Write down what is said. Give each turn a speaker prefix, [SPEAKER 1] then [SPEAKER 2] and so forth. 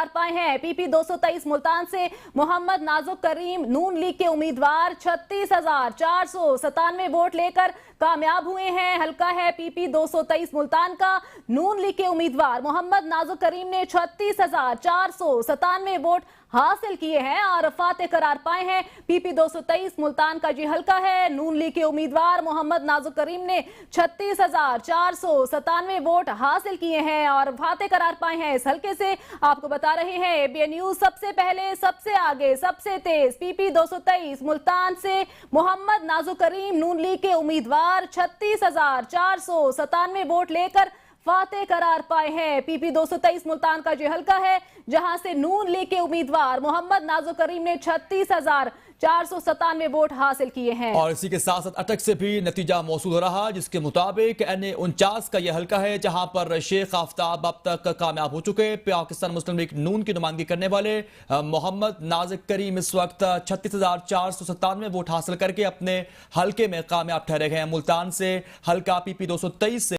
[SPEAKER 1] पाए हैं। पीपी 223 मुल्तान से मोहम्मद नाजुक करीम नून लीग के उम्मीदवार 36,497 वोट लेकर कामयाब हुए हैं। हल्का है पीपी 223 मुल्तान का। नून लीग के उम्मीदवार मोहम्मद नाजुक करीम ने 36,497 वोट हासिल किए हैं और फातेह करार पाए हैं। पीपी 223 मुल्तान का जी हल्का है। नून लीग के उम्मीदवार मोहम्मद नाजुक करीम ने 36,497 वोट हासिल किए हैं और फातेह करार पाए हैं। इस हल्के से आपको बता रहे हैं एबीएन न्यूज सबसे पहले, सबसे आगे, सबसे तेज। पीपी 223 मुल्तान से मोहम्मद नाजुक करीम नून लीग के उम्मीदवार 36,497 वोट लेकर फातेह करार पाए हैं। पीपी 223 मुल्तान का जो हल्का है, जहां से नून लीग के उम्मीदवार मोहम्मद नाजुक करीम ने 36,497 वोट हासिल किए हैं।
[SPEAKER 2] और इसी के साथ साथ अटक से भी नतीजा मौसूल हो रहा, जिसके मुताबिक NA 49 का यह हल्का है, जहां पर शेख आफ्ताब अब तक कामयाब हो चुके। पाकिस्तान मुस्लिम लीग नून की नुमाइंदगी करने वाले मोहम्मद नाजुक करीम इस वक्त 36,497 वोट हासिल करके अपने हल्के में कामयाब ठहरे गए हैं। मुल्तान से हल्का पीपी 223 से